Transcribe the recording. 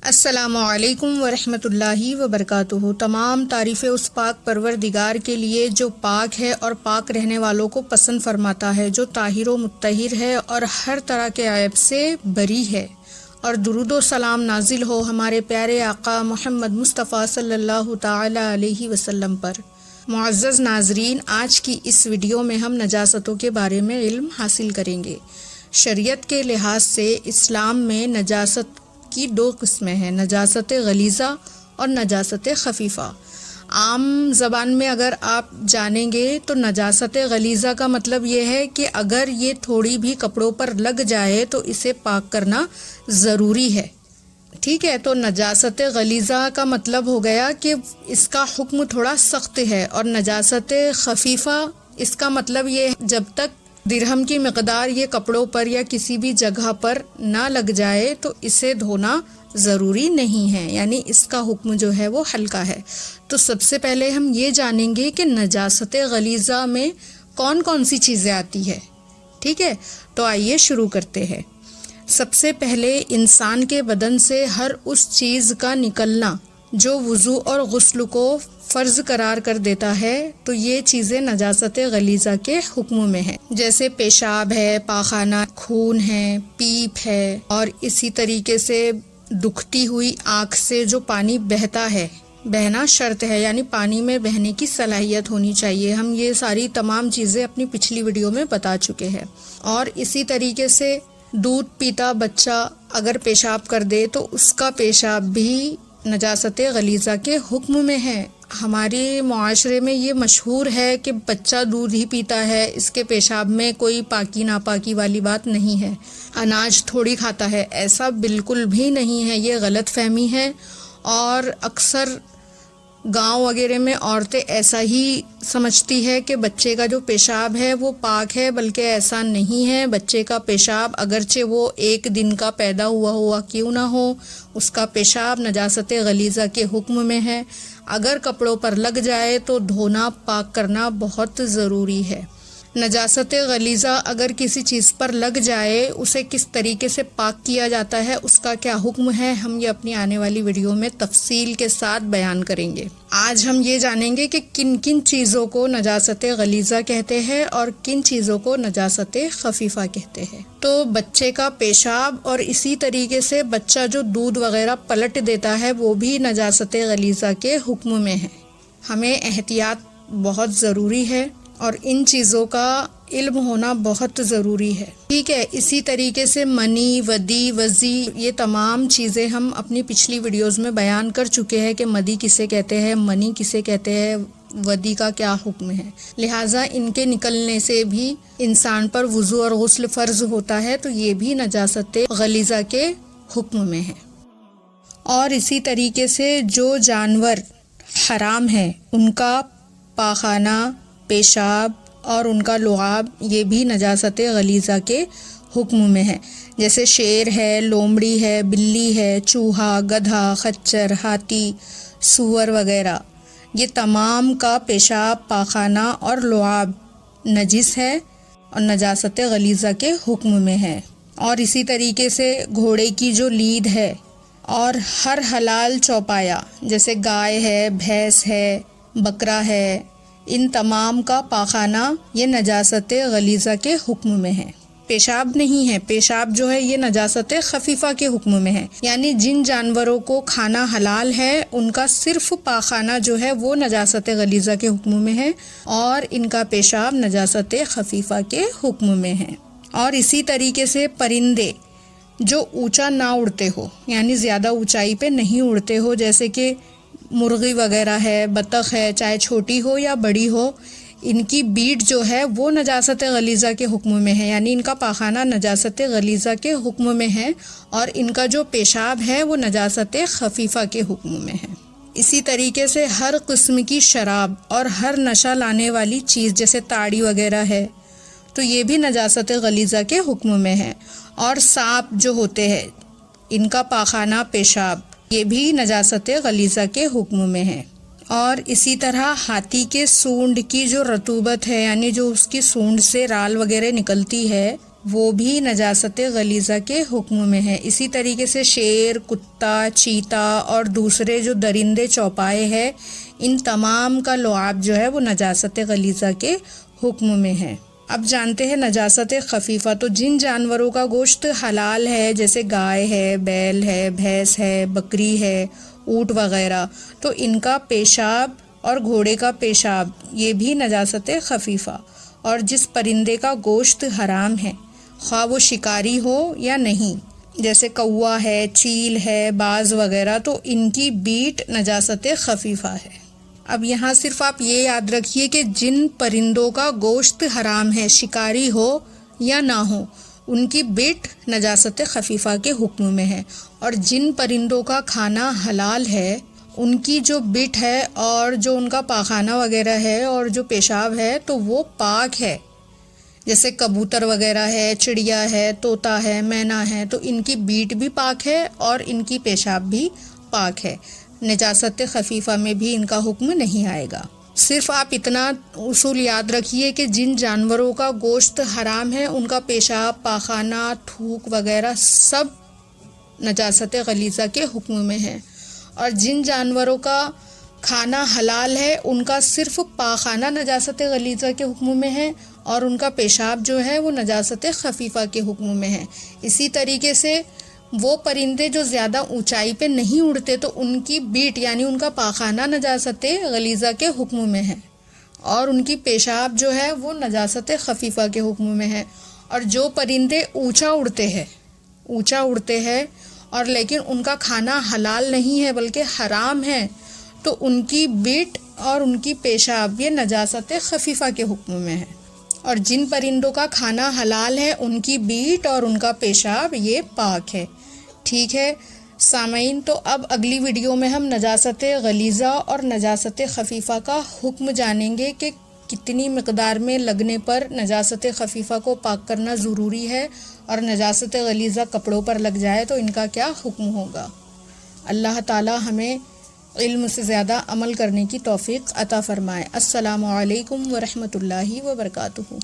अस्सलामुअलैकुम वरहमतुल्लाहि वबरकातुहू। तमाम तारीफ़ें उस पाक परवरदिगार के लिए जो पाक है और पाक रहने वालों को पसंद फरमाता है, जो ताहिर व मुत्तहिर है और हर तरह के ऐब से बरी है। और दुरूद व सलाम नाजिल हो हमारे प्यारे आका मोहम्मद मुस्तफ़ा सल्लल्लाहु ताला अलैहि वसल्लम पर। मुअज़्ज़ज़ नाज़रीन, आज की इस वीडियो में हम नजासतों के बारे में इल्म हासिल करेंगे। शरीयत के लिहाज से इस्लाम में नजासत की दो किस्में हैं, नजासत गलीज़ा और नजासत खफीफ़ा। आम ज़बान में अगर आप जानेंगे तो नजासत गलीज़ा का मतलब ये है कि अगर ये थोड़ी भी कपड़ों पर लग जाए तो इसे पाक करना ज़रूरी है। ठीक है, तो नजासत गलीज़ा का मतलब हो गया कि इसका हुक्म थोड़ा सख्त है। और नजासत खफीफ़ा इसका मतलब ये है जब तक दिरहम की मिक़दार ये कपड़ों पर या किसी भी जगह पर ना लग जाए तो इसे धोना ज़रूरी नहीं है, यानी इसका हुक्म जो है वो हल्का है। तो सबसे पहले हम ये जानेंगे कि नजासत गलीज़ा में कौन कौन सी चीज़ें आती है। ठीक है, तो आइए शुरू करते हैं। सबसे पहले इंसान के बदन से हर उस चीज़ का निकलना जो वुज़ू और गुस्ल को फ़र्ज़ करार कर देता है, तो ये चीज़ें नजासत गलीज़ा के हुक्म में है। जैसे पेशाब है, पाखाना, खून है, पीप है, और इसी तरीके से दुखती हुई आँख से जो पानी बहता है, बहना शर्त है, यानी पानी में बहने की सलाहियत होनी चाहिए। हम ये सारी तमाम चीज़ें अपनी पिछली वीडियो में बता चुके हैं। और इसी तरीके से दूध पीता बच्चा अगर पेशाब कर दे तो उसका पेशाब भी नजासत गलीज़ा के हुक्म में है। हमारे मुआशरे में ये मशहूर है कि बच्चा दूध ही पीता है, इसके पेशाब में कोई पाकी नापाकी वाली बात नहीं है, अनाज थोड़ी खाता है। ऐसा बिल्कुल भी नहीं है, ये गलत फहमी है। और अक्सर गांव वगैरह में औरतें ऐसा ही समझती है कि बच्चे का जो पेशाब है वो पाक है, बल्कि ऐसा नहीं है। बच्चे का पेशाब अगरचे वो एक दिन का पैदा हुआ क्यों ना हो, उसका पेशाब नजासत गलीज़ा के हुक्म में है। अगर कपड़ों पर लग जाए तो धोना, पाक करना बहुत ज़रूरी है। नजासत गलीज़ा अगर किसी चीज़ पर लग जाए, उसे किस तरीके से पाक किया जाता है, उसका क्या हुक्म है, हम ये अपनी आने वाली वीडियो में तफसील के साथ बयान करेंगे। आज हम ये जानेंगे कि किन किन चीज़ों को नजासत गलीज़ा कहते हैं और किन चीज़ों को नजासत खफीफ़ा कहते हैं। तो बच्चे का पेशाब और इसी तरीके से बच्चा जो दूध वगैरह पलट देता है वो भी नजासत गलीज़ा के हुक्म में है। हमें एहतियात बहुत ज़रूरी है और इन चीज़ों का इल्म होना बहुत ज़रूरी है। ठीक है, इसी तरीके से मनी, वदी, वज़ी, ये तमाम चीज़ें हम अपनी पिछली वीडियोस में बयान कर चुके हैं कि मदी किसे कहते हैं, मनी किसे कहते हैं, वदी का क्या हुक्म है। लिहाजा इनके निकलने से भी इंसान पर वुज़ू और गुस्ल फ़र्ज़ होता है, तो ये भी नजासत गलीज़ा के हुक्म में है। और इसी तरीके से जो जानवर हराम है उनका पाखाना, पेशाब और उनका लुआब, ये भी नजासत गलीज़ा के हुक्म में है। जैसे शेर है, लोमड़ी है, बिल्ली है, चूहा, गधा, खच्चर, हाथी, सूअर वगैरह, ये तमाम का पेशाब, पाखाना और लुआब नजिस है और नजासत गलीज़ा के हुक्म में है। और इसी तरीके से घोड़े की जो लीद है और हर हलाल चौपाया, जैसे गाय है, भैंस है, बकरा है, इन तमाम का पाखाना ये नजासत गलीज़ा के हुक्म में है। पेशाब नहीं है, पेशाब जो है ये नजासत खफीफ़ा के हुक्म में है। यानी जिन जानवरों को खाना हलाल है उनका सिर्फ पाखाना जो है वो नजासत गलीज़ा के हुक्म में है और इनका पेशाब नजासत खफीफ़ा के हुक्म में है। और इसी तरीके से परिंदे जो ऊंचा ना उड़ते हो, यानी ज़्यादा ऊंचाई पे नहीं उड़ते हो, जैसे कि मुर्गी वगैरह है, बतख है, चाहे छोटी हो या बड़ी हो, इनकी बीट जो है वो नजासत गलीज़ा के हुक्म में है, यानी इनका पाखाना नजासत गलीज़ा के हुक्म में है और इनका जो पेशाब है वो नजासत खफीफ़ा के हुक्म में है। इसी तरीके से हर किस्म की शराब और हर नशा लाने वाली चीज़ जैसे ताड़ी वगैरह है, तो ये भी नजासत गलीज़ा के हुक्म में है। और सांप जो होते हैं इनका पाखाना, पेशाब, ये भी नजासत गलीज़ा के हुक्म में है। और इसी तरह हाथी के सूंड की जो रतूबत है, यानी जो उसकी सूंड से राल वगैरह निकलती है, वो भी नजासत गलीज़ा के हुक्म में है। इसी तरीके से शेर, कुत्ता, चीता और दूसरे जो दरिंदे चौपाए हैं, इन तमाम का लुआब जो है वो नजासत गलीज़ा के हुक्म में है। अब जानते हैं नजासत खफीफ़ा। तो जिन जानवरों का गोश्त हलाल है, जैसे गाय है, बैल है, भैंस है, बकरी है, ऊँट वगैरह, तो इनका पेशाब और घोड़े का पेशाब ये भी नजासत खफीफ़ा। और जिस परिंदे का गोश्त हराम है, ख्वाह वो शिकारी हो या नहीं, जैसे कौवा है, चील है, बाज वगैरह, तो इनकी बीट नजासत खफीफ़ा है। अब यहाँ सिर्फ आप ये याद रखिए कि जिन परिंदों का गोश्त हराम है, शिकारी हो या ना हो, उनकी बीट नजासत खफीफ़ा के हुक्म में है। और जिन परिंदों का खाना हलाल है, उनकी जो बिट है और जो उनका पाखाना वगैरह है और जो पेशाब है, तो वो पाक है। जैसे कबूतर वगैरह है, चिड़िया है, तोता है, मैना है, तो इनकी बीट भी पाक है और इनकी पेशाब भी पाक है। नजासत खफीफ़ा में भी इनका हुक्म नहीं आएगा। सिर्फ आप इतना उसूल याद रखिए कि जिन जानवरों का गोश्त हराम है, उनका पेशाब, पाखाना, थूक वगैरह सब नजासत गलीज़ा के हुक्म में है। और जिन जानवरों का खाना हलाल है, उनका सिर्फ पाखाना नजासत गलीज़ा के हुक्म में है और उनका पेशाब जो है वो नजासत खफीफ़ा के हुक्म में है। इसी तरीके से वो परिंदे जो ज़्यादा ऊंचाई पे नहीं उड़ते, तो उनकी बीट यानी उनका पाखाना नजासत गलीज़ा के हुक्म में है और उनकी पेशाब जो है वो नजासत खफीफ़ा के हुक्म में है। और जो परिंदे ऊंचा उड़ते हैं और लेकिन उनका खाना हलाल नहीं है बल्कि हराम है, तो उनकी बीट और उनकी पेशाब ये नजासत खफीफ़ा के हुक्म में है। और जिन परिंदों का खाना हलाल है, उनकी बीट और उनका पेशाब ये पाक है। ठीक है सामईन, तो अब अगली वीडियो में हम नजासत गलीज़ा और नजासत खफीफ़ा का हुक्म जानेंगे कि कितनी मिक़दार में लगने पर नजासत खफीफ़ा को पाक करना ज़रूरी है और नजासत गलीज़ा कपड़ों पर लग जाए तो इनका क्या हुक्म होगा। अल्लाह ताला हमें इल्म से ज़्यादा अमल करने की तौफ़ीक़ अता फ़रमाए। अस्सलामु अलैकुम व रहमतुल्लाहि व बरकातुहू।